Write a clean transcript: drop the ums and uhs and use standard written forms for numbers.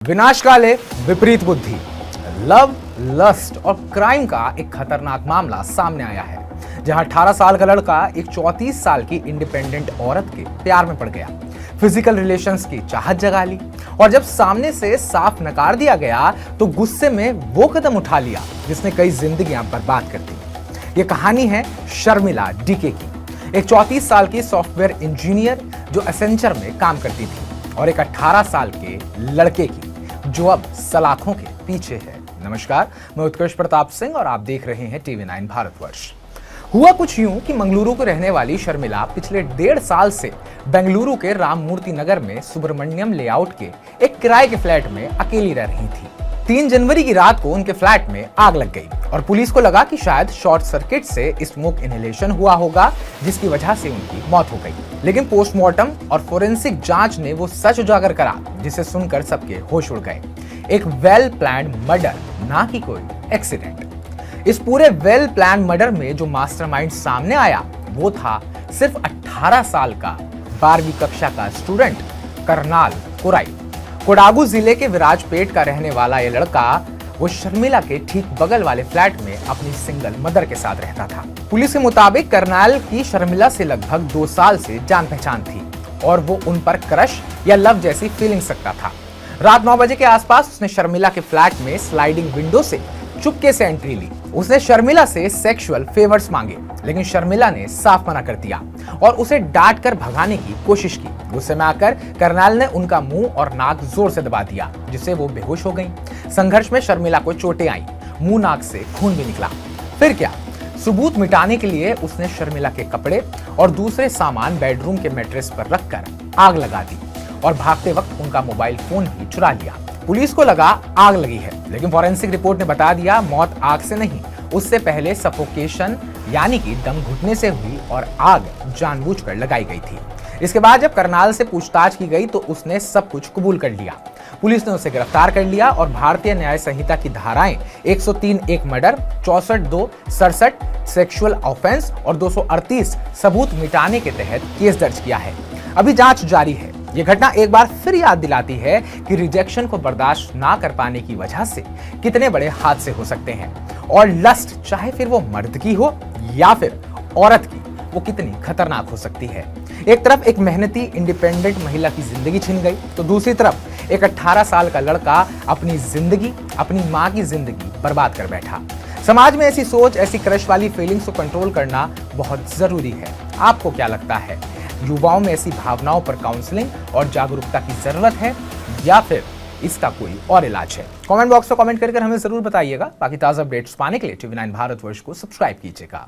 विनाशकाले विपरीत बुद्धि, love, lust और क्राइम का एक खतरनाक मामला सामने आया है, जहां 18 साल का लड़का एक 34 साल की इंडिपेंडेंट औरत के प्यार में पड़ गया, फिजिकल रिलेशंस की चाहत जगा ली और जब सामने से साफ नकार दिया गया तो गुस्से में वो कदम उठा लिया जिसने कई जिंदगियां बर्बाद कर दी। ये कहानी है शर्मिला डीके की, एक 34 साल की सॉफ्टवेयर इंजीनियर जो एसेंचर में काम करती थी और एक 18 साल के लड़के की जो अब सलाखों के पीछे है। नमस्कार, मैं उत्कर्ष प्रताप सिंह और आप देख रहे हैं टीवी 9 भारतवर्ष। हुआ कुछ यूं कि मंगलुरु को रहने वाली शर्मिला पिछले 1.5 साल से बेंगलुरु के राममूर्ति नगर में सुब्रमण्यम लेआउट के एक किराए के फ्लैट में अकेली रह रही थी। 3 जनवरी की रात को उनके फ्लैट में आग लग गई और पुलिस को लगा कि शायद शॉर्ट सर्किट से स्मोक इनहेलेशन हुआ होगा, जिसकी वजह से उनकी मौत हो गई। लेकिन पोस्टमार्टम और फोरेंसिक जांच ने वो सच उजागर करा, जिसे सुनकर सबके होश उड़ गए। एक वेल प्लान्ड मर्डर, ना कि कोई एक्सीडेंट। इस पूरे वेल प्लान्ड मर्डर में जो मास्टरमाइंड सामने आया वो था सिर्फ 18 साल का 12वीं कक्षा का स्टूडेंट करनाल कुराई। कोडागू जिले के विराजपेट का रहने वाला ये लड़का वो शर्मिला के ठीक बगल वाले फ्लैट में अपनी सिंगल मदर के साथ रहता था। पुलिस के मुताबिक करनाल की शर्मिला से लगभग 2 साल से जान पहचान थी और वो उन पर क्रश या लव जैसी फीलिंग्स रखता था। रात 9 बजे के आसपास उसने शर्मिला के फ्लैट में स्लाइडिंग विंडो से चुपके से एंट्री ली। उसने शर्मिला से सेक्सुअल फेवर्स मांगे, लेकिन शर्मिला ने साफ मना कर दिया और उसे डांट कर भगाने की कोशिश की। गुस्से में आकर करनाल ने उनका मुंह और नाक जोर से दबा दिया, जिससे वो बेहोश हो गई। संघर्ष में शर्मिला को चोटें आई, मुंह नाक से खून भी निकला। फिर क्या, सबूत मिटाने के लिए उसने शर्मिला के कपड़े और दूसरे सामान बेडरूम के मैट्रेस पर रखकर आग लगा दी और भागते वक्त उनका मोबाइल फोन भी चुरा लिया। पुलिस को लगा आग लगी है, लेकिन फॉरेंसिक रिपोर्ट ने बता दिया मौत आग से नहीं, उससे पहले सफोकेशन यानी कि दम घुटने से हुई और आग जानबूझकर लगाई गई थी। इसके बाद जब करनाल से पूछताछ की गई तो उसने सब कुछ कबूल कर लिया। पुलिस ने उसे गिरफ्तार कर लिया और भारतीय न्याय संहिता की धाराएं 103 एक मर्डर, 64(2) 67 सेक्सुअल ऑफेंस और 238 सबूत मिटाने के तहत केस दर्ज किया है। अभी जांच जारी है। यह घटना एक बार फिर याद दिलाती है कि रिजेक्शन को बर्दाश्त ना कर पाने की वजह से कितने बड़े हादसे हो सकते हैं और लस्ट, चाहे फिर वो मर्द की हो या फिर औरत की, वो कितनी खतरनाक हो सकती है। एक तरफ एक मेहनती इंडिपेंडेंट महिला की जिंदगी छिन गई तो दूसरी तरफ एक 18 साल का लड़का अपनी जिंदगी, अपनी मां की जिंदगी बर्बाद कर बैठा। समाज में ऐसी सोच, ऐसी क्रश वाली फीलिंग्स को कंट्रोल करना बहुत जरूरी है। आपको क्या लगता है, युवाओं में ऐसी भावनाओं पर काउंसलिंग और जागरूकता की जरूरत है या फिर इसका कोई और इलाज है? कमेंट बॉक्स में कमेंट करके हमें जरूर बताइएगा। बाकी ताजा अपडेट्स पाने के लिए टीवी 9 भारतवर्ष को सब्सक्राइब कीजिएगा।